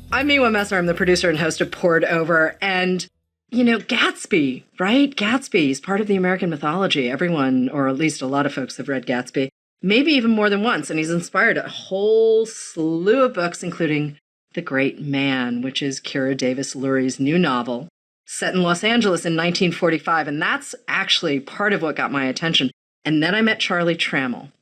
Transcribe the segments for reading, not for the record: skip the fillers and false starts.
I'm Miwa Messer. I'm the producer and host of Poured Over. And, you know, Gatsby, right? Gatsby is part of the American mythology. Everyone, or at least a lot of folks, have read Gatsby, maybe even more than once. And he's inspired a whole slew of books, including The Great Mann, which is Kyra Davis Lurie's new novel, set in Los Angeles in 1945. And that's actually part of what got my attention. And then I met Charlie Trammell,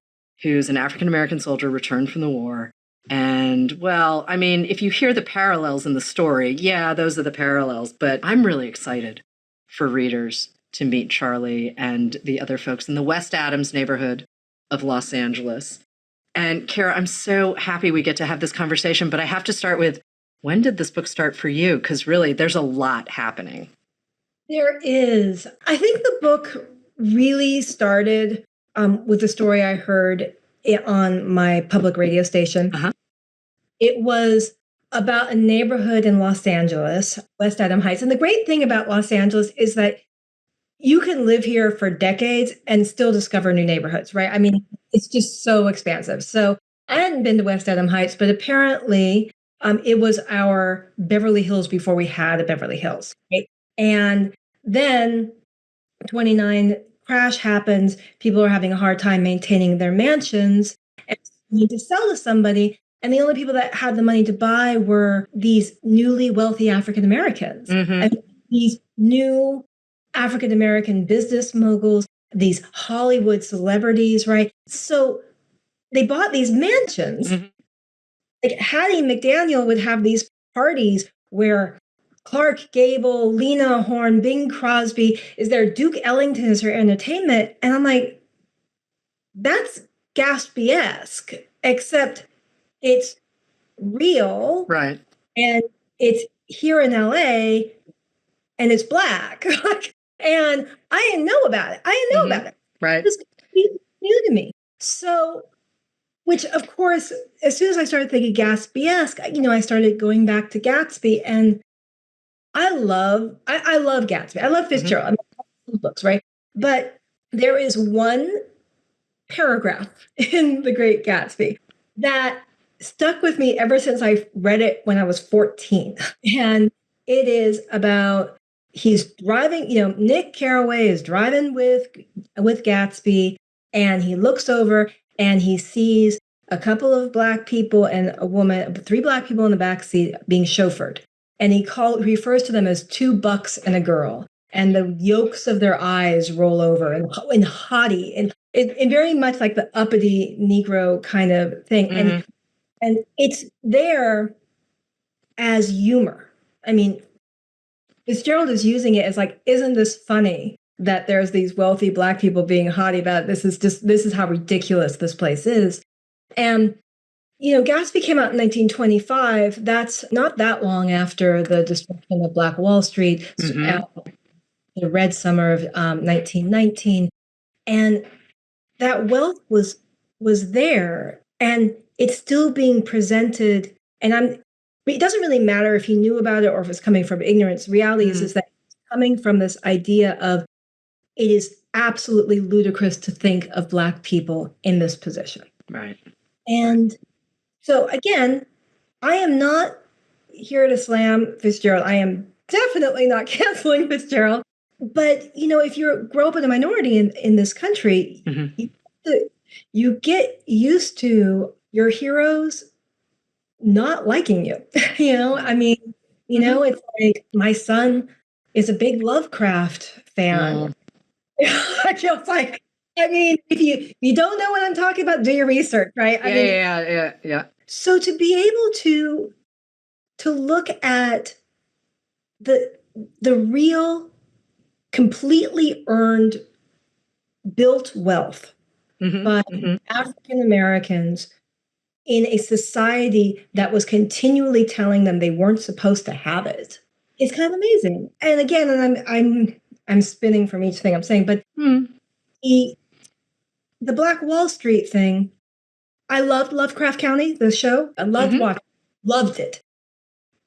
who's an African-American soldier returned from the war. And, well, I mean, if you hear the parallels in the story, yeah, those are the parallels. But I'm really excited for readers to meet Charlie and the other folks in the West Adams neighborhood of Los Angeles. And, Kyra, I'm so happy we get to have this conversation. But I have to start with, when did this book start for you? Because really, there's a lot happening. There is. I think the book really started with the story I heard on my public radio station. It was about a neighborhood in Los Angeles, West Adams Heights. And the great thing about Los Angeles is that you can live here for decades and still discover new neighborhoods, right? I mean, it's just so expansive. So I hadn't been to West Adams Heights, but apparently it was our Beverly Hills before we had a Beverly Hills, right? And then 29 crash happens. People are having a hard time maintaining their mansions and need to sell to somebody. And the only people that had the money to buy were these newly wealthy African Americans. And these new African American business moguls, these Hollywood celebrities, right? So they bought these mansions. Like Hattie McDaniel would have these parties where Clark Gable, Lena Horne, Bing Crosby is there. Duke Ellington is her entertainment. And I'm like, that's Gatsby-esque, except it's real. Right. And it's here in LA and it's Black. And I didn't know about it. I didn't know about it. Right. It was new to me. So, which of course, as soon as I started thinking Gatsby-esque, I started going back to Gatsby, and I love Gatsby. I love Fitzgerald. I mean, books, right? But there is one paragraph in The Great Gatsby that stuck with me ever since I read it when I was 14. And it is about, he's driving, Nick Carraway is driving with Gatsby, and he looks over and he sees a couple of Black people and a woman, 3 Black people in the back seat being chauffeured. And he refers to them as 2 bucks and a girl. And the yolks of their eyes roll over and haughty. And it very much like the uppity Negro kind of thing. And it's there as humor. I mean, Fitzgerald is using it as like, isn't this funny that there's these wealthy Black people being haughty about it? This is how ridiculous this place is. And Gatsby came out in 1925. That's not that long after the destruction of Black Wall Street, the Red Summer of 1919. And that wealth was there, and it's still being presented. And it doesn't really matter if he knew about it or if it's coming from ignorance. Reality is that it's coming from this idea of, it is absolutely ludicrous to think of Black people in this position. Right. And so again, I am not here to slam Fitzgerald. I am definitely not canceling Fitzgerald. But, if you grow up in a minority in this country, you get used to your heroes not liking you. I mean, it's like my son is a big Lovecraft fan. It's like, I mean, if you don't know what I'm talking about, do your research, right? Yeah. So to be able to look at the real, completely earned, built wealth by African Americans in a society that was continually telling them they weren't supposed to have it, is kind of amazing. And again, and I'm spinning from each thing I'm saying, but the Black Wall Street thing, I loved Lovecraft Country, the show. I loved watching, loved it.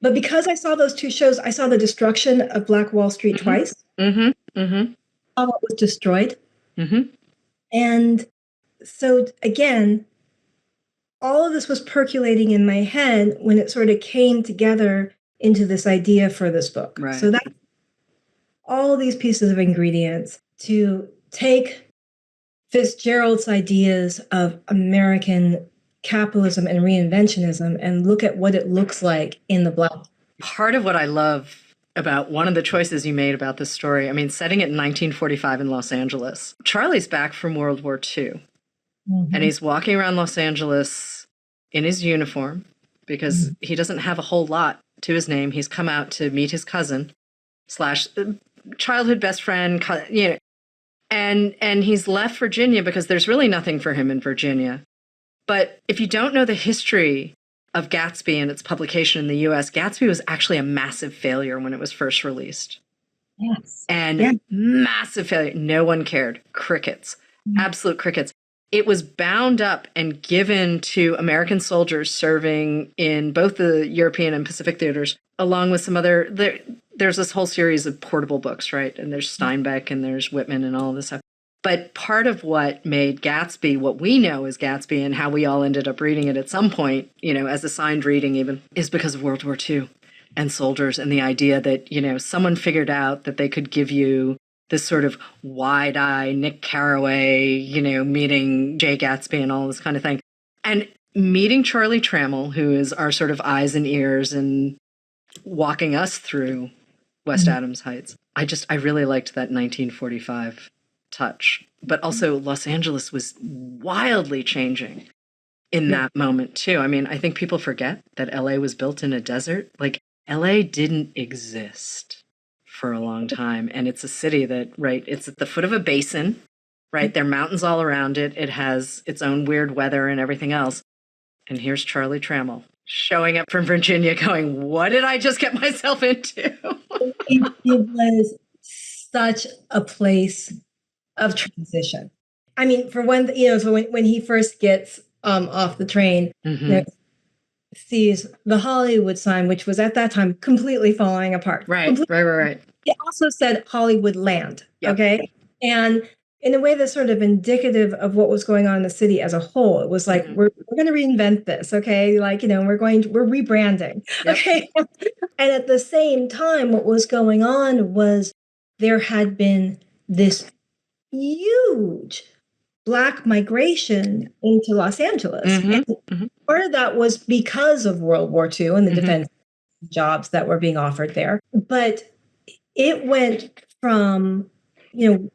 But because I saw those 2 shows, I saw the destruction of Black Wall Street twice. Saw what was destroyed. And so again, all of this was percolating in my head when it sort of came together into this idea for this book. Right. So that all these pieces of ingredients to take Fitzgerald's ideas of American capitalism and reinventionism and look at what it looks like in the Black. Part of what I love about one of the choices you made about this story, I mean, setting it in 1945 in Los Angeles, Charlie's back from World War II. And he's walking around Los Angeles in his uniform because he doesn't have a whole lot to his name. He's come out to meet his cousin / childhood best friend, you know, and he's left Virginia because there's really nothing for him in Virginia. But if you don't know the history of Gatsby and its publication in the US, Gatsby was actually a massive failure when it was first released. Yes. And massive failure. No one cared. Crickets. Absolute crickets. It was bound up and given to American soldiers serving in both the European and Pacific theaters, along with some other, there's this whole series of portable books, right? And there's Steinbeck and there's Whitman and all of this stuff. But part of what made Gatsby what we know as Gatsby and how we all ended up reading it at some point, you know, as assigned reading even, is because of World War II and soldiers and the idea that, you know, someone figured out that they could give you this sort of wide-eye Nick Carraway, you know, meeting Jay Gatsby and all this kind of thing. And meeting Charlie Trammell, who is our sort of eyes and ears and walking us through West Adams Heights. I really liked that 1945 touch. But also Los Angeles was wildly changing in that moment too. I mean, I think people forget that LA was built in a desert. Like, LA didn't exist for a long time. And it's a city that, right, it's at the foot of a basin, right? There are mountains all around it. It has its own weird weather and everything else. And here's Charlie Trammell showing up from Virginia going, what did I just get myself into? It was such a place of transition. I mean, for one, you know, so when he first gets off the train, you know, sees the Hollywood sign, which was at that time completely falling apart. Right. It also said Hollywood Land. Yep. Okay. And in a way that's sort of indicative of what was going on in the city as a whole. It was like, we're going to reinvent this. Okay. Like, you know, we're rebranding. Yep. Okay. And at the same time, what was going on was there had been this huge Black migration into Los Angeles. And part of that was because of World War II and the defense jobs that were being offered there. But it went from, you know,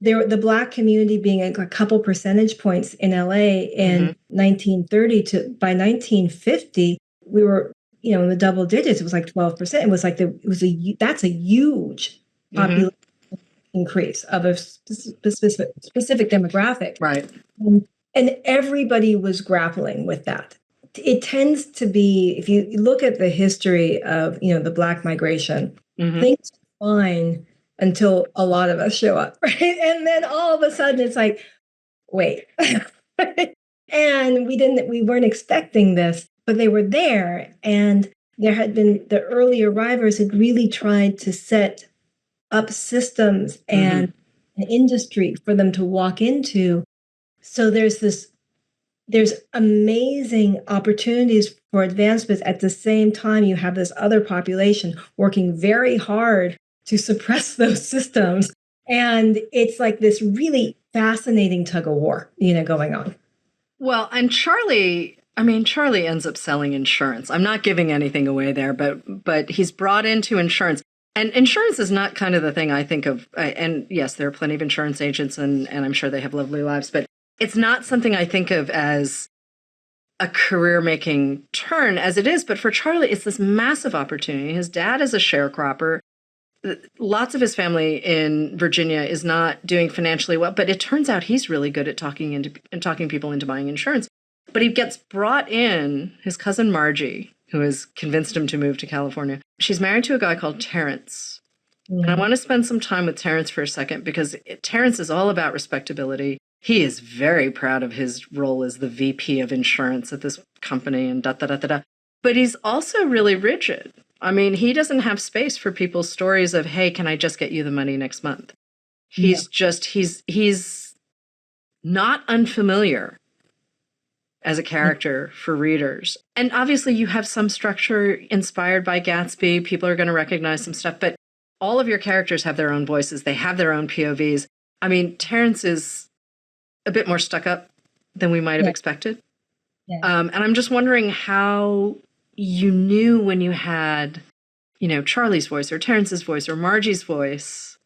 the Black community being a couple percentage points in LA in 1930 to by 1950, we were, you know, in the double digits. It was like 12%. It was like that's a huge population increase of a specific demographic. Right. And everybody was grappling with that. It tends to be, if you look at the history of, you know, the Black migration, things are fine until a lot of us show up, right? And then all of a sudden it's like, wait. And we weren't expecting this, but they were there. And there had been, the early arrivals had really tried to set up systems and an industry for them to walk into. So there's amazing opportunities for advancements. At the same time, you have this other population working very hard to suppress those systems. And it's like this really fascinating tug of war, you know, going on. Well, and Charlie ends up selling insurance. I'm not giving anything away there, but he's brought into insurance. And insurance is not kind of the thing I think of. And yes, there are plenty of insurance agents, and I'm sure they have lovely lives, but it's not something I think of as a career-making turn as it is. But for Charlie, it's this massive opportunity. His dad is a sharecropper. Lots of his family in Virginia is not doing financially well, but it turns out he's really good at talking people into buying insurance. But he gets brought in, his cousin Margie, who has convinced him to move to California. She's married to a guy called Terrence. And I want to spend some time with Terrence for a second because Terrence is all about respectability. He is very proud of his role as the VP of insurance at this company and da-da-da-da-da. But he's also really rigid. I mean, he doesn't have space for people's stories of, hey, can I just get you the money next month? He's not unfamiliar as a character for readers. And obviously you have some structure inspired by Gatsby. People are going to recognize some stuff, but all of your characters have their own voices. They have their own POVs. I mean, Terrence is a bit more stuck up than we might have expected. Yeah. And I'm just wondering how you knew when you had, you know, Charlie's voice or Terrence's voice or Margie's voice,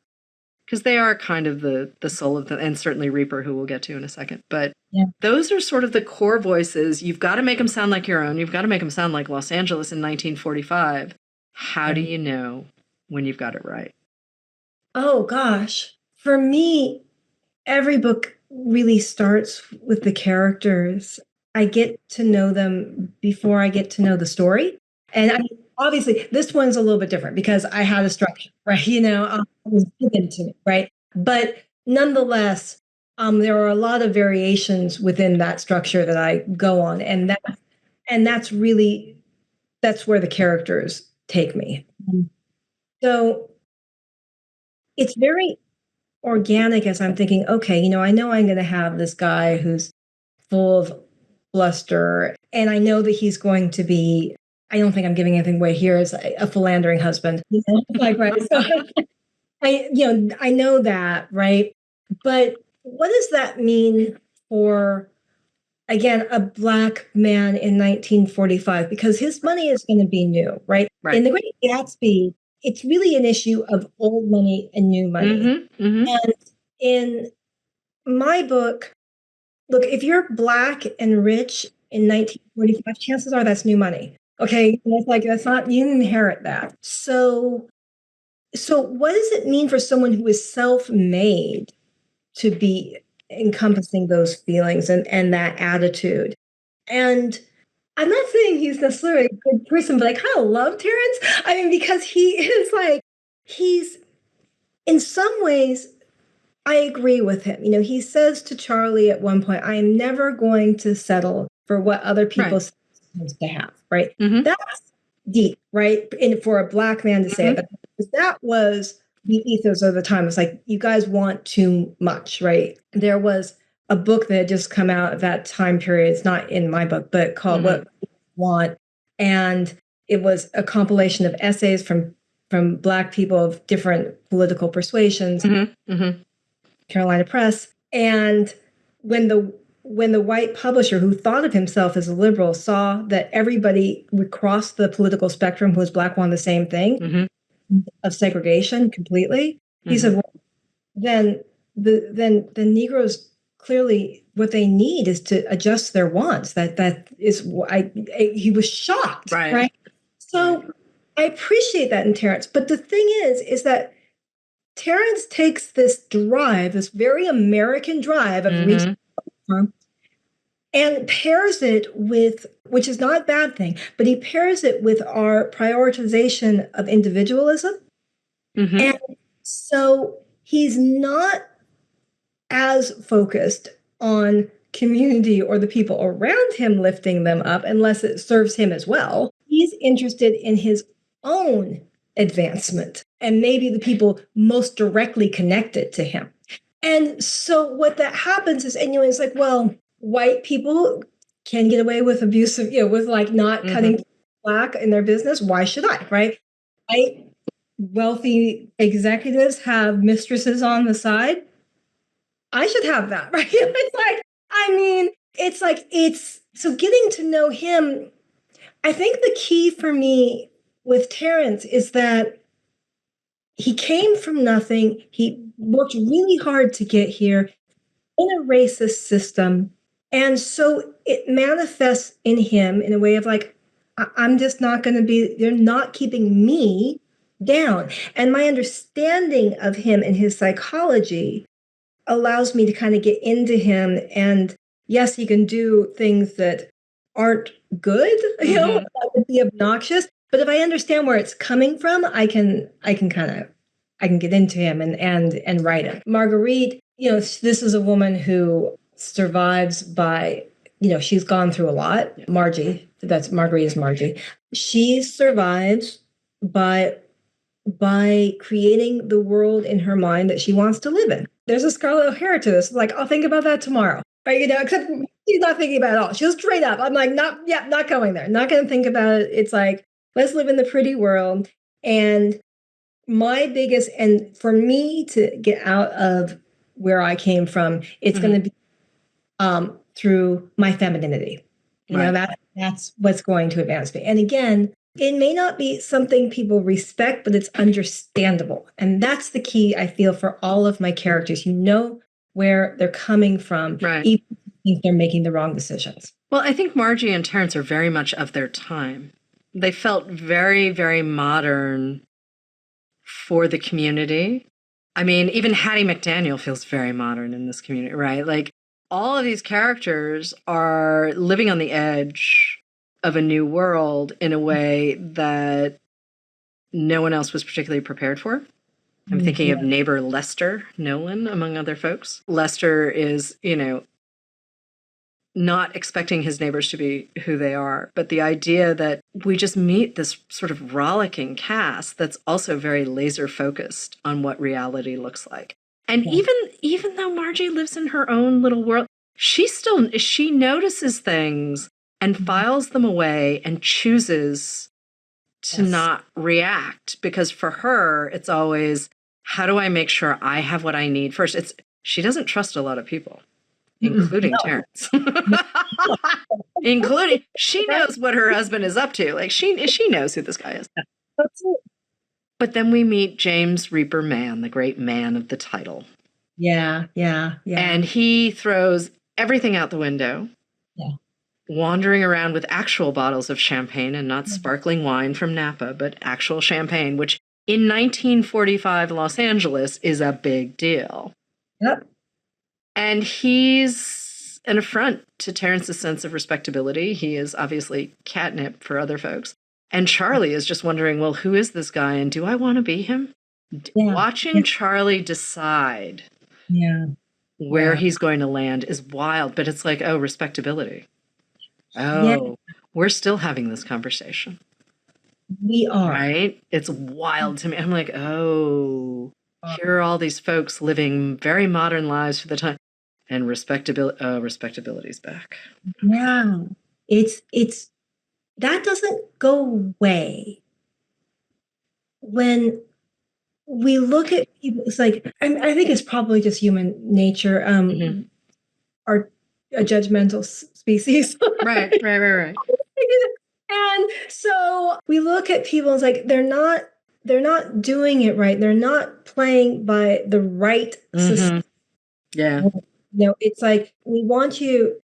because they are kind of the soul of the, and certainly Reaper, who we'll get to in a second. But those are sort of the core voices. You've got to make them sound like your own. You've got to make them sound like Los Angeles in 1945. How do you know when you've got it right? Oh, gosh. For me, every book really starts with the characters. I get to know them before I get to know the story. And I mean, obviously, this one's a little bit different because I had a structure, right? You know, it was given to me, right? But nonetheless, there are a lot of variations within that structure that I go on, and that's where the characters take me. So it's very organic as I'm thinking, okay, you know I'm going to have this guy who's full of bluster, and I know that he's going to be, I don't think I'm giving anything away here, as a philandering husband. You know? Like, right. So I know that, right? But what does that mean for, again, a Black man in 1945? Because his money is going to be new, right? In The Great Gatsby, it's really an issue of old money and new money. And in my book, look, if you're Black and rich in 1945, chances are that's new money. Okay, it's like that's not, you didn't inherit that. So what does it mean for someone who is self-made to be encompassing those feelings and that attitude? And I'm not saying he's necessarily a good person, but I kind of love Terrence. I mean, because he's in some ways, I agree with him. You know, he says to Charlie at one point, I am never going to settle for what other people supposed to have, right? That's deep, right? And for a Black man to say it, but that was the ethos of the time. It's like, you guys want too much, right? There was a book that had just come out at that time period. It's not in my book, but called What We Want. And it was a compilation of essays from Black people of different political persuasions. Carolina Press. And when the white publisher, who thought of himself as a liberal, saw that everybody would cross the political spectrum who was Black wanted the same thing, of segregation completely, he said, well, then the Negroes, clearly what they need is to adjust their wants. That is why he was shocked, right? So I appreciate that in Terrence. But the thing is that Terrence takes this drive, this very American drive of reaching and pairs it with, which is not a bad thing, but he pairs it with our prioritization of individualism. And so he's not as focused on community or the people around him lifting them up unless it serves him as well. He's interested in his own advancement and maybe the people most directly connected to him. And so what that happens is, and it's like, well, white people can get away with abusive, with like not cutting Black in their business. Why should I, right? Wealthy executives have mistresses on the side. I should have that, right? It's so getting to know him. I think the key for me with Terrence is that he came from nothing. He worked really hard to get here in a racist system. And so it manifests in him in a way of like, I'm just not going to be, they're not keeping me down. And my understanding of him and his psychology allows me to kind of get into him. And yes, he can do things that aren't good, that would be obnoxious. But if I understand where it's coming from, I can get into him and write him. Marguerite, this is a woman who survives by, she's gone through a lot. Margie, Marguerite is Margie. She survives by creating the world in her mind that she wants to live in. There's a Scarlett O'Hara to this. Like, I'll think about that tomorrow. Right? Except she's not thinking about it at all. She'll straight up. I'm like, not going there. Not going to think about it. It's like, let's live in the pretty world. And my biggest, and for me to get out of where I came from, it's going to be through my femininity. You know, that's what's going to advance me. And again, it may not be something people respect, but it's understandable. And that's the key, I feel, for all of my characters. You know where they're coming from, even if they're making the wrong decisions. Well, I think Margie and Terrence are very much of their time. They felt very, very modern for the community. I mean, even Hattie McDaniel feels very modern in this community, right? Like, all of these characters are living on the edge of a new world in a way that no one else was particularly prepared for. I'm thinking of neighbor Lester Nolan, among other folks. Lester is, you know, not expecting his neighbors to be who they are, but the idea that we just meet this sort of rollicking cast that's also very laser focused on what reality looks like. And even though Margie lives in her own little world, she notices things and files them away and chooses to not react, because for her, it's always, how do I make sure I have what I need first? She doesn't trust a lot of people, including Terrence. She knows what her husband is up to. Like, she knows who this guy is. That's it. But then we meet James Reaper Mann, the great man of the title. Yeah. And he throws everything out the window. Yeah. Wandering around with actual bottles of champagne and not sparkling wine from Napa, but actual champagne, which in 1945 Los Angeles is a big deal. Yep. And he's an affront to Terrence's sense of respectability. He is obviously catnip for other folks. And Charlie is just wondering, well, who is this guy and do I want to be him? Watching Charlie decide where he's going to land is wild, but it's like, oh, respectability. Oh, we're still having this conversation. We are. Right? It's wild to me. I'm like, oh, here are all these folks living very modern lives for the time. And respectability's back. Yeah. It's that doesn't go away. When we look at people, it's like, I think it's probably just human nature. Our a judgmental species. Right. And so we look at people, it's like they're not doing it right. They're not playing by the right system. Yeah. You know, it's like, we want you,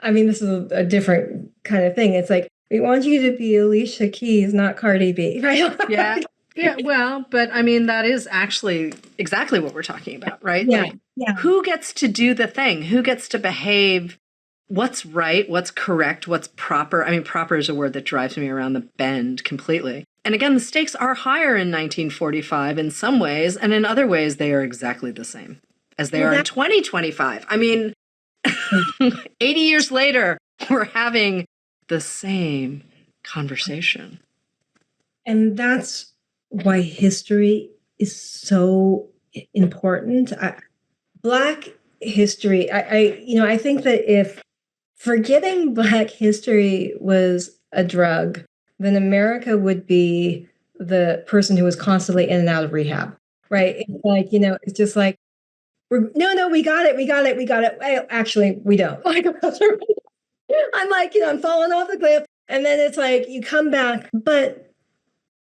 I mean, this is a different kind of thing. It's like, we want you to be Alicia Keys, not Cardi B, right? Yeah. Yeah, well, but I mean, that is actually exactly what we're talking about, right? Yeah. Like, who gets to do the thing? Who gets to behave? What's right? What's correct? What's proper? I mean, proper is a word that drives me around the bend completely. And again, the stakes are higher in 1945 in some ways, and in other ways, they are exactly the same as they are in 2025. I mean, 80 years later, we're having the same conversation. And that's why history is so important. Black history, I think that if forgetting Black history was a drug, then America would be the person who was constantly in and out of rehab, right? It's like, it's just like, no, we got it. Well, actually, we don't. Like, I'm like, I'm falling off the cliff. And then it's like, you come back. But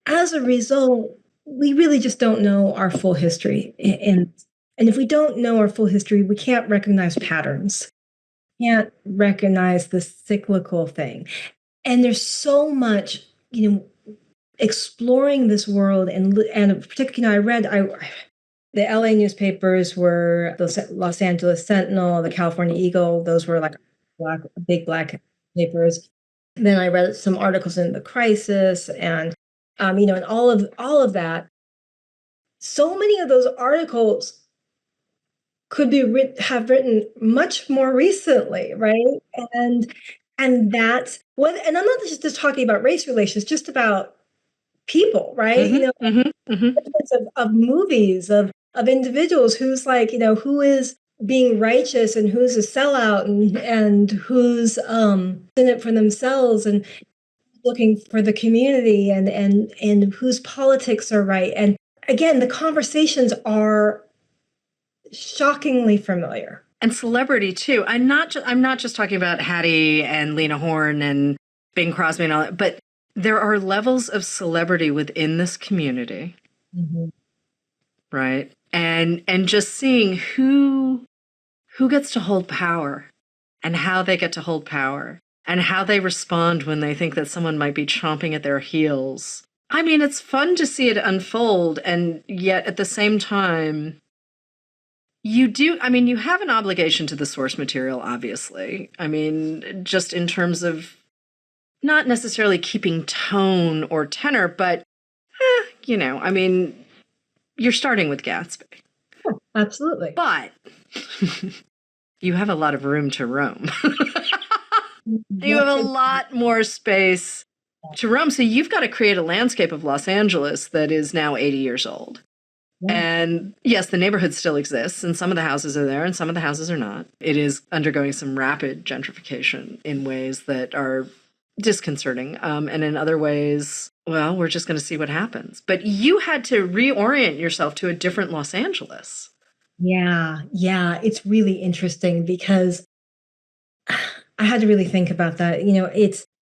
as a result, we really just don't know our full history. And if we don't know our full history, we can't recognize patterns, can't recognize the cyclical thing. And there's so much, exploring this world. And particularly, I read, the LA newspapers were the Los Angeles Sentinel, the California Eagle. Those were like big Black papers. Then I read some articles in The Crisis and, and all of that. So many of those articles could be have written much more recently, right? And that's what. And I'm not just talking about race relations, just about people, right? Of movies, of individuals who's like, who is being righteous and who's a sellout and who's in it for themselves and looking for the community and whose politics are right. And again, the conversations are shockingly familiar. And celebrity too. I'm not just talking about Hattie and Lena Horne and Bing Crosby and all that, but there are levels of celebrity within this community. Mm-hmm. Right? And just seeing who gets to hold power and how they get to hold power and how they respond when they think that someone might be chomping at their heels. I mean, it's fun to see it unfold, and yet at the same time, you have an obligation to the source material, obviously. I mean, just in terms of not necessarily keeping tone or tenor, but, you're starting with Gatsby. Oh, absolutely. But you have a lot of room to roam. You have a lot more space to roam. So you've got to create a landscape of Los Angeles that is now 80 years old. Yeah. And yes, the neighborhood still exists, and some of the houses are there and some of the houses are not. It is undergoing some rapid gentrification in ways that are disconcerting. And in other ways, well, we're just going to see what happens. But you had to reorient yourself to a different Los Angeles. Yeah. It's really interesting because I had to really think about that.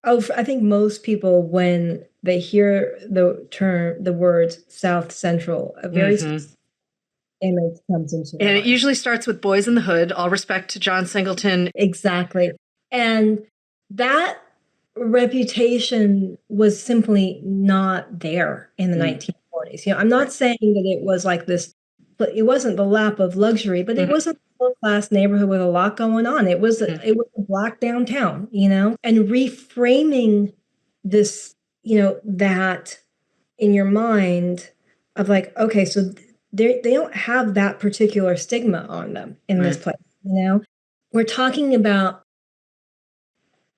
I think most people, when they hear the words South Central, a very image comes into their mind. It usually starts with Boys in the Hood, all respect to John Singleton. Exactly. And that reputation was simply not there in the 1940s. I'm not saying that it was like this, but it wasn't the lap of luxury, but it wasn't a middle-class neighborhood with a lot going on. It was a black downtown, and reframing this, that in your mind of like, okay, so they don't have that particular stigma on them in this place. We're talking about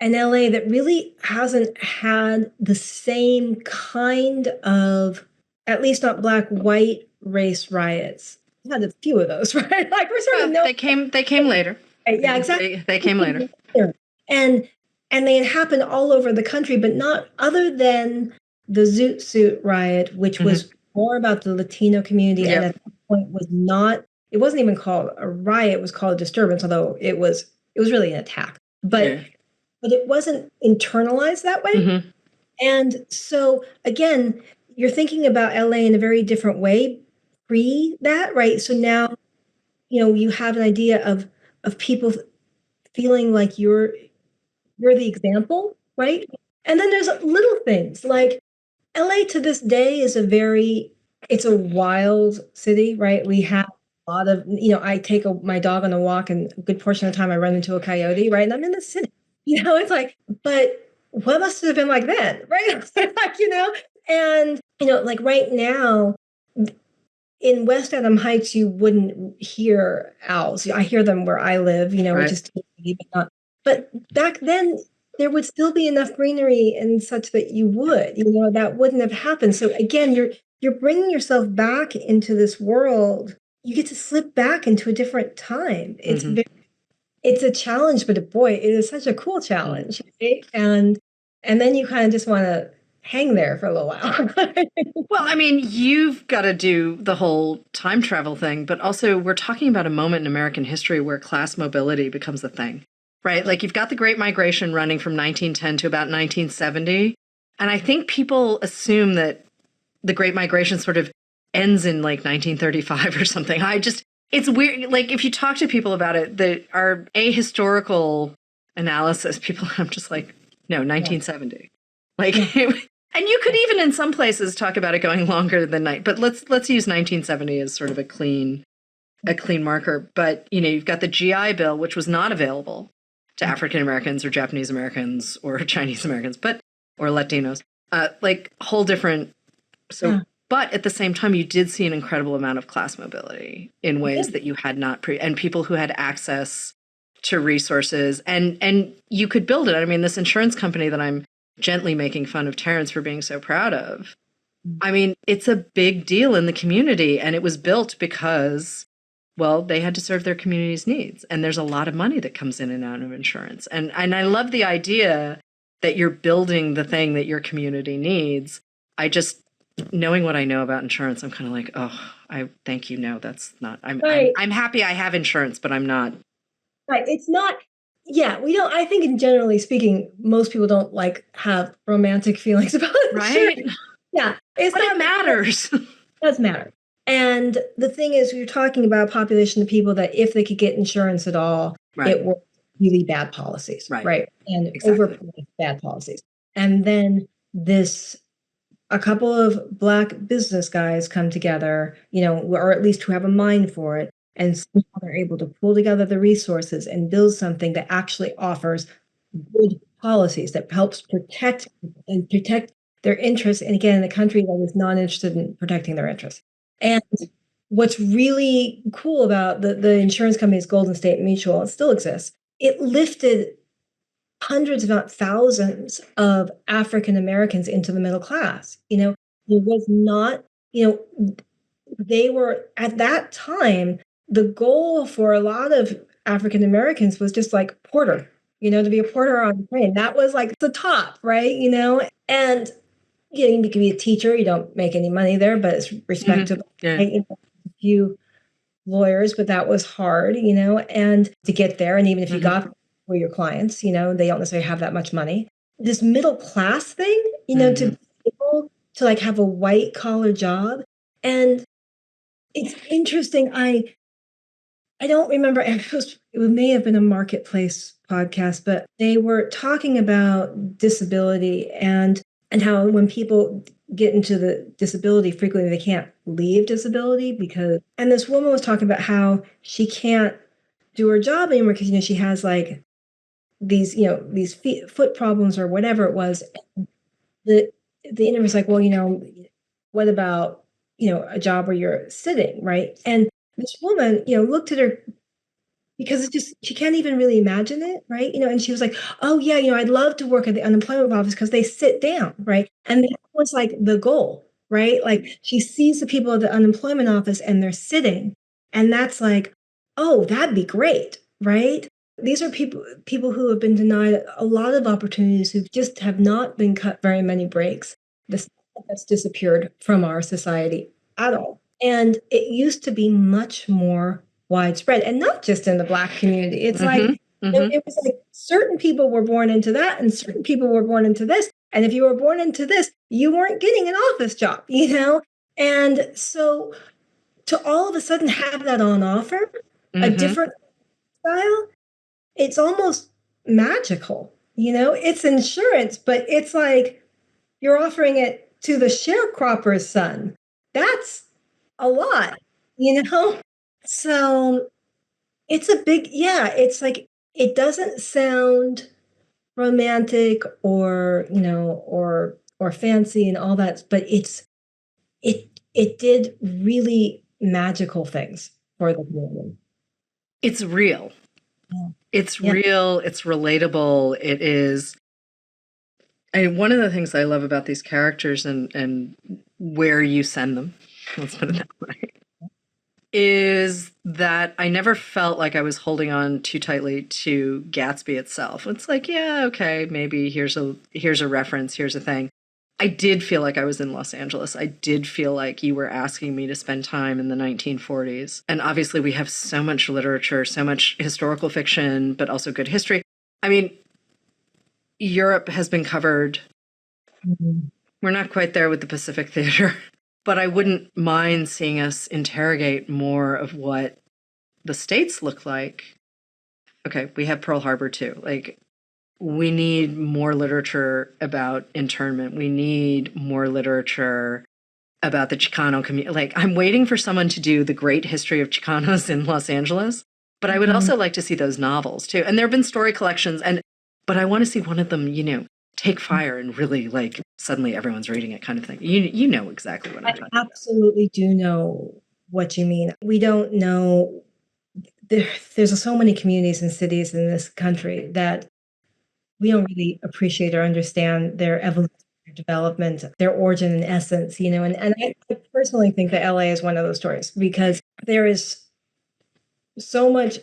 an LA that really hasn't had the same kind of, at least not black-white race riots. We had a few of those, right? Like we're sort of they came later. Yeah, exactly. They came later. And they had happened all over the country, but not other than the Zoot Suit riot, which was more about the Latino community, and at that point it wasn't even called a riot, it was called a disturbance, although it was really an attack. But it wasn't internalized that way. And so, again, you're thinking about LA in a very different way pre that, right? So now, you have an idea of people feeling like you're the example, right? And then there's little things like LA to this day is it's a wild city, right? We have a lot of, I take my dog on a walk and a good portion of the time I run into a coyote, right? And I'm in the city. It's like, but what must it have been like then, right? And, like right now, in West Adam Heights, you wouldn't hear owls. I hear them where I live, which is TV, but back then, there would still be enough greenery and such that you would, that wouldn't have happened. So again, you're bringing yourself back into this world. You get to slip back into a different time. It's a challenge, but boy, it is such a cool challenge. Right? And then you kind of just want to hang there for a little while. Well, I mean, you've got to do the whole time travel thing, but also we're talking about a moment in American history where class mobility becomes a thing, right? Like you've got the Great Migration running from 1910 to about 1970. And I think people assume that the Great Migration sort of ends in like 1935 or something. It's weird. Like if you talk to people about it, our ahistorical analysis, I'm just like, no, 1970. Like, and you could even in some places talk about it going longer than night. But let's use 1970 as sort of a clean marker. But you've got the GI Bill, which was not available to African Americans or Japanese Americans or Chinese Americans, or Latinos, like whole different. So. But at the same time, you did see an incredible amount of class mobility in ways that you had not and people who had access to resources and you could build it. I mean, this insurance company that I'm gently making fun of Terrence for being so proud of. I mean, it's a big deal in the community, and it was built because Well, they had to serve their community's needs. And there's a lot of money that comes in and out of insurance. And I love the idea that you're building the thing that your community needs. I just, knowing what I know about insurance, I'm kind of like, oh, I thank you. No, that's not, I'm happy I have insurance, but I'm not. Right. It's not, yeah, we don't, I think in generally speaking, most people don't like have romantic feelings about Right? insurance. Yeah. It's but not, it matters. It does matter. And the thing is, you're talking about a population of people that if they could get insurance at all, it were really bad policies, right? And overpriced bad policies. And then a couple of Black business guys come together, or at least who have a mind for it, and somehow they're able to pull together the resources and build something that actually offers good policies that helps protect their interests. And again, in a country that is not interested in protecting their interests. And what's really cool about the insurance company's Golden State Mutual, it still exists, it lifted hundreds, if not thousands, of African Americans into the middle class. There was not, they were at that time, the goal for a lot of African Americans was just like porter, to be a porter on the train. That was like the top, right? And you can be a teacher. You don't make any money there, but it's respectable. Mm-hmm. Yeah. A few lawyers, but that was hard, and to get there. And even if you got for your clients, they don't necessarily have that much money. This middle class thing, to be able to like have a white collar job. And it's interesting. I don't remember. It may have been a Marketplace podcast, but they were talking about disability and how when people get into the disability, frequently they can't leave disability and this woman was talking about how she can't do her job anymore because, she has like these foot problems or whatever it was. And the interview was like, well, what about, a job where you're sitting, right? And this woman, looked at her because it's just, she can't even really imagine it, right? And she was like, oh yeah, I'd love to work at the unemployment office because they sit down, right? And that was like the goal, right? Like she sees the people at the unemployment office and they're sitting, and that's like, oh, that'd be great, right? These are people who have been denied a lot of opportunities, who just have not been cut very many breaks. That's disappeared from our society at all. And it used to be much more widespread, and not just in the Black community. It's like, it was like certain people were born into that and certain people were born into this. And if you were born into this, you weren't getting an office job, And so to all of a sudden have that on offer, a different style, it's almost magical, It's insurance, but it's like you're offering it to the sharecropper's son. That's a lot, So it's a big, it's like, it doesn't sound romantic or, or fancy and all that, but it did really magical things for the community. It's real. Yeah. It's real. It's relatable. It is. And one of the things I love about these characters and where you send them, let's put it that way, is that I never felt like I was holding on too tightly to Gatsby itself. It's like, yeah, okay, maybe here's a reference, here's a thing. I did feel like I was in Los Angeles. I did feel like you were asking me to spend time in the 1940s. And obviously we have so much literature, so much historical fiction, but also good history. I mean, Europe has been covered. We're not quite there with the Pacific Theater. But I wouldn't mind seeing us interrogate more of what the States look like. Okay, we have Pearl Harbor too. Like, we need more literature about internment. We need more literature about the Chicano community. Like, I'm waiting for someone to do the great history of Chicanos in Los Angeles. But I would also like to see those novels too. And there have been story collections, but I want to see one of them, take fire and really like suddenly everyone's reading it kind of thing. You know exactly what I'm talking about. I absolutely do know what you mean. We don't know. There's so many communities and cities in this country that we don't really appreciate or understand their evolution, their development, their origin and essence, and I personally think that LA is one of those stories because there is so much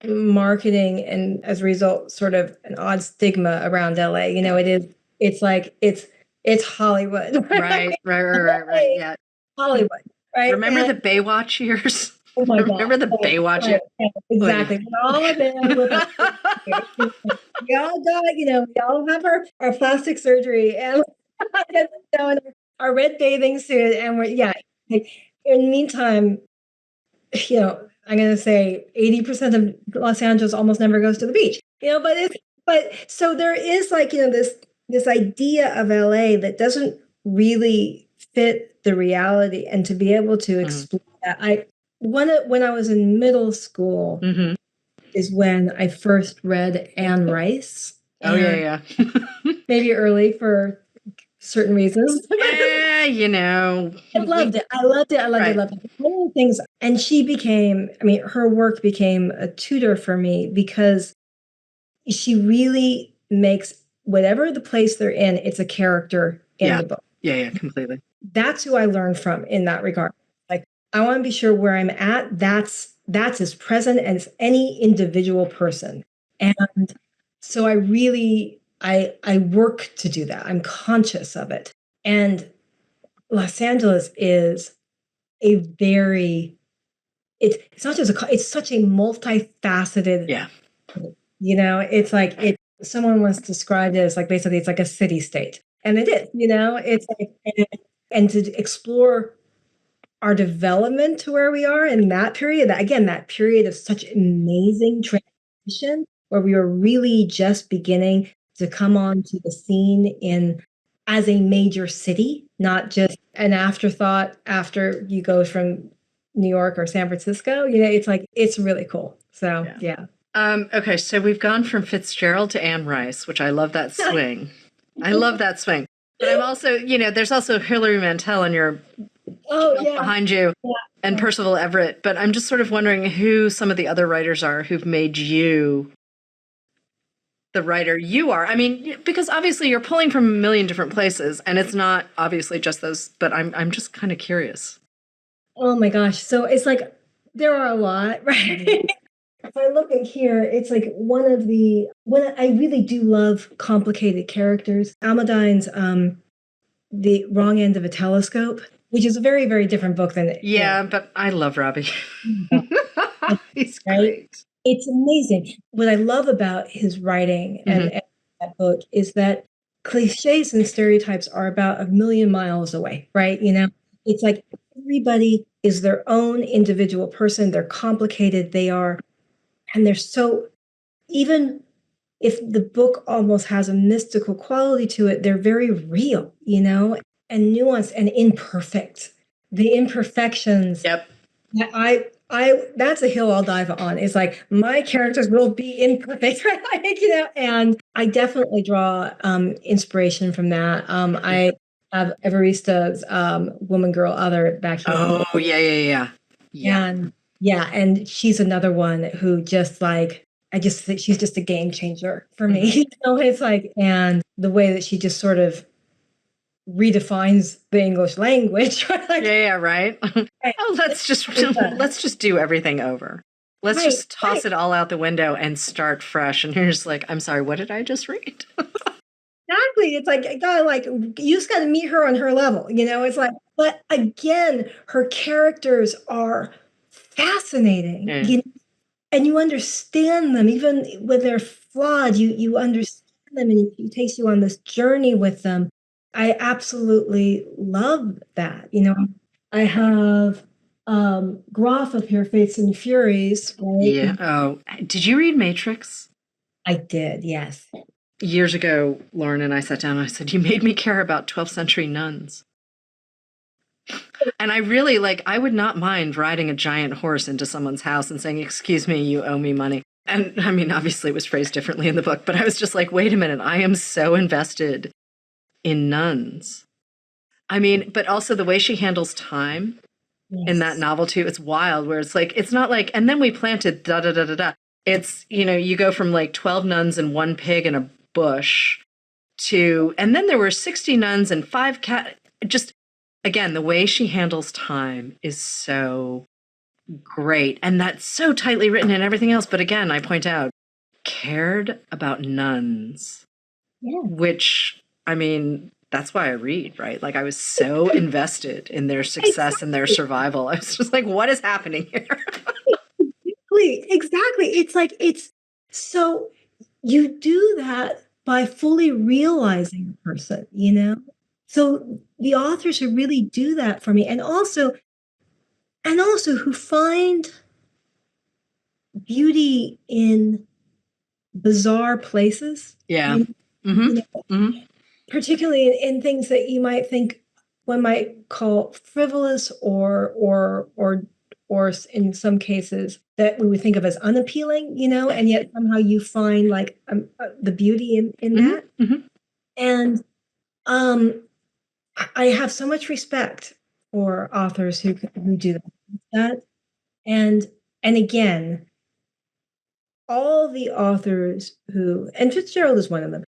marketing and as a result, sort of an odd stigma around LA. You know, it's like, it's Hollywood. Right. Yeah. Hollywood, right? Remember the Baywatch years? Oh my Remember God. the Baywatch years? Exactly. We're all there with we all got, we all have our plastic surgery and, and our red bathing suit. And like, in the meantime, I'm going to say 80% of Los Angeles almost never goes to the beach, but so there is like, this idea of LA that doesn't really fit the reality, and to be able to explore that. When I was in middle school is when I first read Anne Rice. Oh, yeah. Maybe early for certain reasons. Yeah, I loved it. I loved it. One of the things, and her work became a tutor for me because she really makes whatever the place they're in, it's a character in the book. Yeah, completely. That's who I learned from in that regard. Like, I want to be sure where I'm at, that's as present as any individual person. And so I really, I work to do that. I'm conscious of it. And Los Angeles is a very, it's not just it's such a multifaceted, it's like, someone once described it as like, basically it's like a city state. And it is, it's like, and to explore our development to where we are in that period, that period of such amazing transition where we were really just beginning to come onto the scene as a major city, not just an afterthought after you go from New York or San Francisco. It's like, it's really cool. So, yeah. Okay, so we've gone from Fitzgerald to Anne Rice, which I love that swing. I love that swing. But I'm also, there's also Hilary Mantel on your behind you and Percival Everett. But I'm just sort of wondering who some of the other writers are who've made you the writer you are. I mean, because obviously you're pulling from a million different places, and it's not obviously just those, but I'm just kind of curious. Oh my gosh. So it's like, there are a lot, right? If I look at here, it's like when I really do love complicated characters. Alameddines, The Wrong End of a Telescope, which is a very, very different book than it. Yeah, but I love Rabih. He's great. Right? It's amazing. What I love about his writing and that book is that cliches and stereotypes are about a million miles away, right? It's like everybody is their own individual person. They're complicated. And they're so, even if the book almost has a mystical quality to it, they're very real, and nuanced and imperfect. The imperfections. Yep. That's a hill I'll dive on. It's like, my characters will be imperfect, right? And I definitely draw inspiration from that. I have Evarista's Woman, Girl, Other back here. Oh, yeah. And she's another one who just like, I just think she's just a game changer for me. It's like, and the way that she just sort of redefines the English language. Right. Oh, let's just do everything over. Let's just toss it all out the window and start fresh. And you're just like, I'm sorry, what did I just read? Exactly. It's like, you just got to meet her on her level. It's like, but again, her characters are fascinating. And you understand them, even when they're flawed, you understand them, and it takes you on this journey with them. I absolutely love that. I have Groff up here, Fates and Furies. Right? Yeah. Oh, did you read Matrix? I did, yes. Years ago, Lauren and I sat down and I said, you made me care about 12th century nuns. And I really, I would not mind riding a giant horse into someone's house and saying, excuse me, you owe me money. And I mean, obviously it was phrased differently in the book, but I was just like, wait a minute, I am so invested in nuns. I mean, but also the way she handles time in that novel too, it's wild, where it's like, it's not like, and then we planted da-da-da-da-da. It's, you go from 12 nuns and 1 pig in a bush to, and then there were 60 nuns and 5 cat, just, again, the way she handles time is so great. And that's so tightly written and everything else. But again, I point out, cared about nuns, which, I mean, that's why I read, right? Like I was so invested in their success and their survival. I was just like, what is happening here? Exactly. It's like, it's so you do that by fully realizing the person, you know? So the authors who really do that for me, and also who find beauty in bizarre places. Yeah. You know, particularly in things that you might think one might call frivolous or in some cases that we would think of as unappealing, you know, and yet somehow you find like the beauty in that. And I have so much respect for authors who do that. And again, all the authors and Fitzgerald is one of them,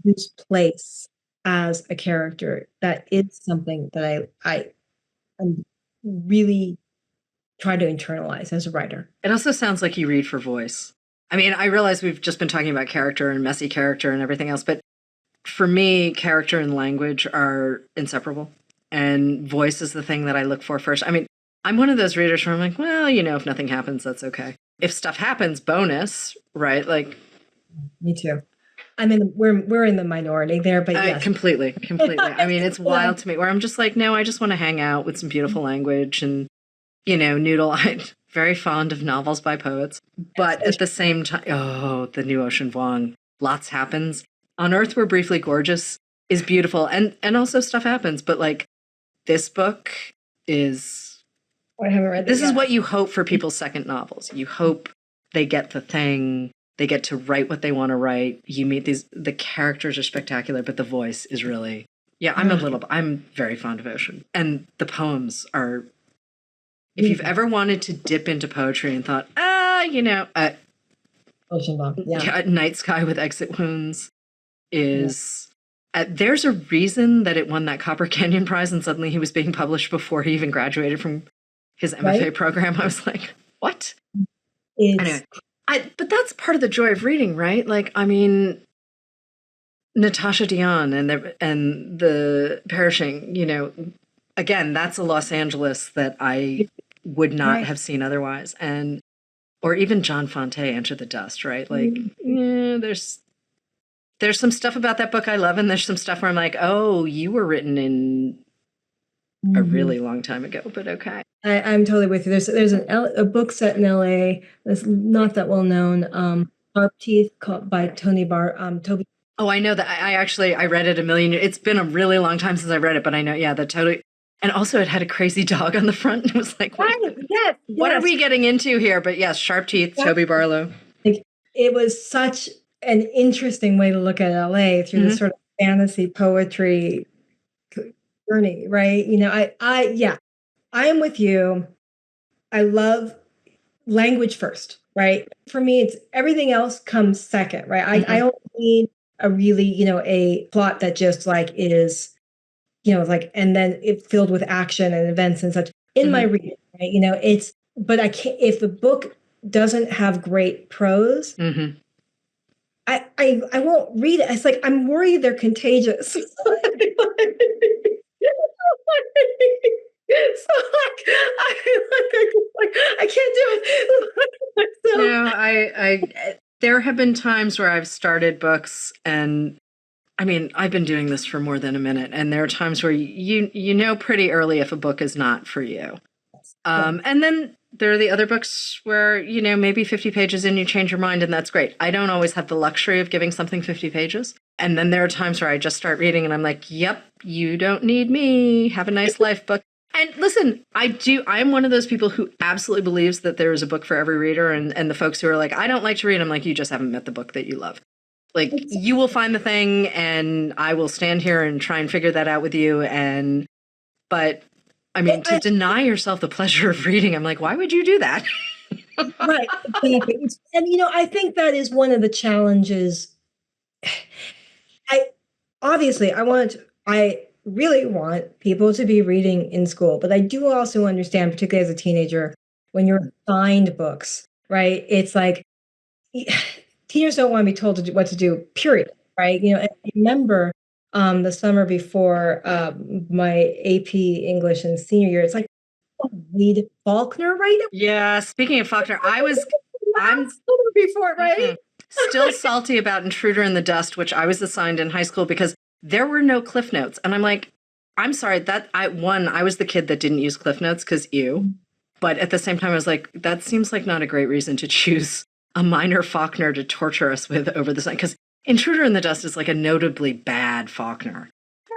whose place as a character, that is something that I really try to internalize as a writer. It also sounds like you read for voice. I mean, I realize we've just been talking about character and messy character and everything else, but for me, character and language are inseparable. And voice is the thing that I look for first. I mean, I'm one of those readers where I'm like, well, you know, if nothing happens, that's okay. If stuff happens, bonus, right? Like, me too. I mean, we're in the minority there, but yes. Completely. I mean, it's wild to me where I'm just like, no, I just want to hang out with some beautiful language and, you know, noodle. I'm very fond of novels by poets, but at the same time, the New Ocean Vuong, lots happens. On Earth We're Briefly Gorgeous is beautiful, and also stuff happens, but like this book is... I haven't read this. Is what you hope for people's second novels. You hope they get the thing, they get to write what they want to write. You meet the characters are spectacular, but the voice is really... Yeah, I'm very fond of Ocean. And the poems are... If you've ever wanted to dip into poetry and thought, you know... Ocean Vuong, yeah. Night Sky with Exit Wounds is... there's a reason that it won that Copper Canyon Prize and suddenly he was being published before he even graduated from his MFA program. I was like, what? Anyway, but that's part of the joy of reading, right? Like, I mean, Natasha Deón and the Perishing, you know, again, that's a Los Angeles that I would not have seen otherwise. Or even John Fante, Enter the Dust, right? Like, there's some stuff about that book I love, and there's some stuff where I'm like, oh, you were written in a really long time ago, but okay. I'm totally with you. There's a book set in LA that's not that well known, Sharp Teeth, by Toby. Oh, I know that. I read it a million years. It's been a really long time since I read it, but I know, that totally. And also it had a crazy dog on the front. It was like, what are we getting into here? But yes, Sharp Teeth, Toby Barlow. It was such an interesting way to look at LA through this sort of fantasy poetry journey, right? You know, I am with you. I love language first, right? For me, it's everything else comes second, right? I don't need a really, you know, a plot that just like is, you know, like, and then it filled with action and events and such in my reading, right? You know, but I can't, if the book doesn't have great prose, I won't read it. It's like, I'm worried they're contagious. So I can't do it. No, there have been times where I've started books, and I mean, I've been doing this for more than a minute, and there are times where you know pretty early if a book is not for you. And then there are the other books where, you know, maybe 50 pages in, you change your mind, and that's great. I don't always have the luxury of giving something 50 pages. And then there are times where I just start reading and I'm like, yep, you don't need me. Have a nice life, book. And listen, I'm one of those people who absolutely believes that there is a book for every reader. And the folks who are like, I don't like to read, I'm like, you just haven't met the book that you love. Like, you will find the thing, and I will stand here and try and figure that out with you. But I mean, to deny yourself the pleasure of reading, I'm like, why would you do that? Right. Exactly. And, you know, I think that is one of the challenges. I really want people to be reading in school, but I do also understand, particularly as a teenager, when you're assigned books, right? It's like teenagers don't want to be told to do what to do, period, right? And I remember the summer before my AP English in senior year, it's like, oh, read Faulkner right now. Yeah, speaking of Faulkner, I'm before, right? Still salty about Intruder in the Dust, which I was assigned in high school because there were no Cliff Notes. And I'm like, I'm sorry, I was the kid that didn't use Cliff Notes because ew. But at the same time, I was like, that seems like not a great reason to choose a minor Faulkner to torture us with over the sun. Because Intruder in the Dust is like a notably bad Faulkner.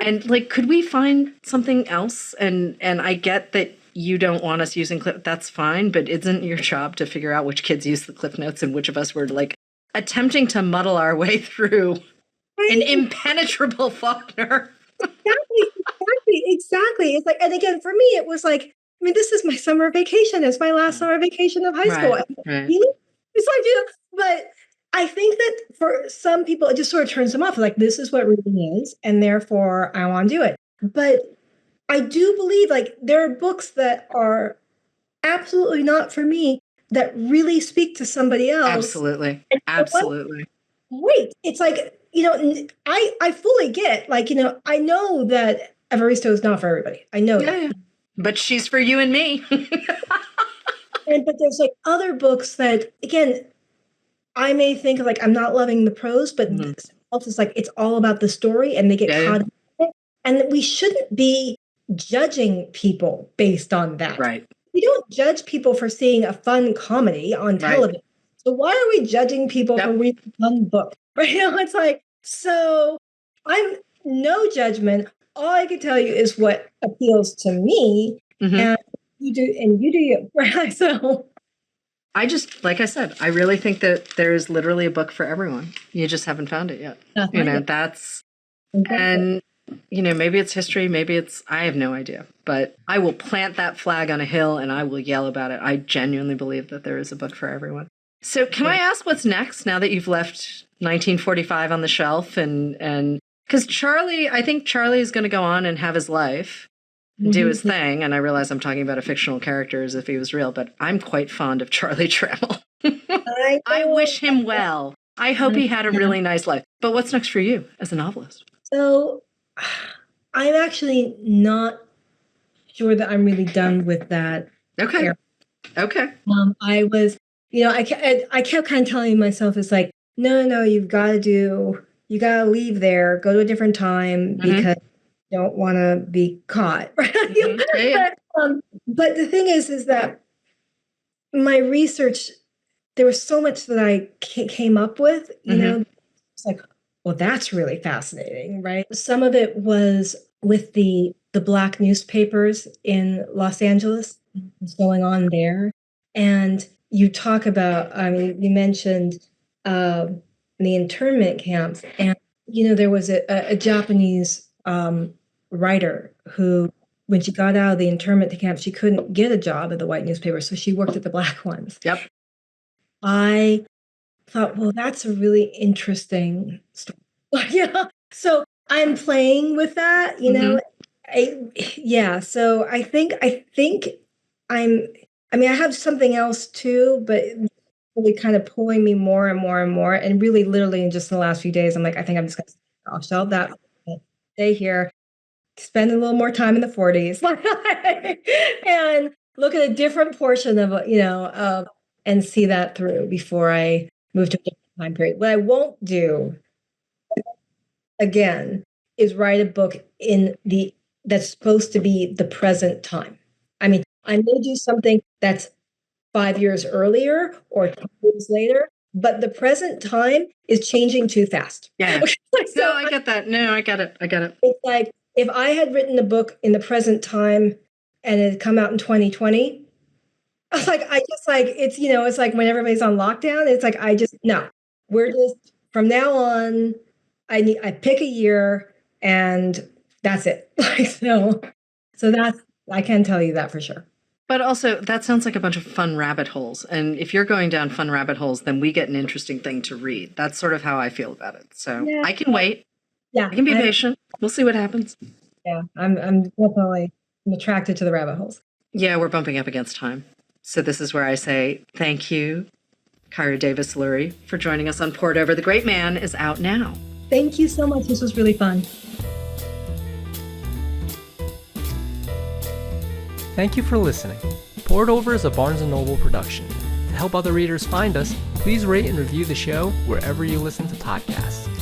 And like, could we find something else? And I get that you don't want us using Cliff, that's fine, but isn't your job to figure out which kids use the Cliff Notes and which of us were like attempting to muddle our way through an impenetrable Faulkner? Exactly. It's like, and again, for me, it was like, I mean, this is my summer vacation. It's my last summer vacation of high school. Right. It's like, but I think that for some people, it just sort of turns them off. Like, this is what reading is, and therefore I want to do it. But I do believe, like, there are books that are absolutely not for me that really speak to somebody else. Absolutely. Absolutely. Wait, it's like, I fully get, like, I know that Evaristo is not for everybody. I know that. Yeah. But she's for you and me. But there's like other books that, again, I may think like I'm not loving the prose, but else is like it's all about the story and they get caught in it. And we shouldn't be judging people based on that. Right. We don't judge people for seeing a fun comedy on television. So why are we judging people for reading a fun book? Right? It's like, so I'm no judgment. All I can tell you is what appeals to me, and you do you. Right? So I just, like I said, I really think that there is literally a book for everyone. You just haven't found it yet. That's, and, maybe it's history, maybe it's, I have no idea. But I will plant that flag on a hill and I will yell about it. I genuinely believe that there is a book for everyone. So can I ask what's next now that you've left 1945 on the shelf? And because I think Charlie is going to go on and have his life, do his thing. And I realize I'm talking about a fictional character as if he was real, but I'm quite fond of Charlie Trammell. I wish him well. I hope he had a really nice life. But what's next for you as a novelist? So I'm actually not sure that I'm really done with that. Okay. I was, I kept kind of telling myself, it's like, no, you got to leave there, go to a different time because you don't want to be caught. Right? But the thing is that my research, there was so much that I came up with, it's like, well, that's really fascinating, right? Some of it was with the Black newspapers in Los Angeles, what's going on there. And you talk about, you mentioned the internment camps. And, there was a Japanese writer who, when she got out of the internment camp, she couldn't get a job at the white newspaper. So she worked at the Black ones. Yep. I thought, well, that's a really interesting story. So I'm playing with that, so I think I have something else too, but really kind of pulling me more and more and more. And really literally in just the last few days, I'm like, I think I'm just gonna I'll shelve that, stay here, spend a little more time in the 40s and look at a different portion of, and see that through before I move to a different time period. What I won't do again is write a book that's supposed to be the present time. I mean, I may do something that's 5 years earlier or 10 years later, but the present time is changing too fast. Yeah. So I get that. No, I get it. It's like if I had written a book in the present time and it had come out in 2020, it's like when everybody's on lockdown, it's like, we're just, from now on, I pick a year and that's it. So that's, I can tell you that for sure. But also, that sounds like a bunch of fun rabbit holes. And if you're going down fun rabbit holes, then we get an interesting thing to read. That's sort of how I feel about it. So I can wait. Yeah. I can be patient. We'll see what happens. Yeah, I'm definitely attracted to the rabbit holes. Yeah, we're bumping up against time. So this is where I say thank you, Kyra Davis Lurie, for joining us on Poured Over. The Great Mann is out now. Thank you so much. This was really fun. Thank you for listening. Poured Over is a Barnes & Noble production. To help other readers find us, please rate and review the show wherever you listen to podcasts.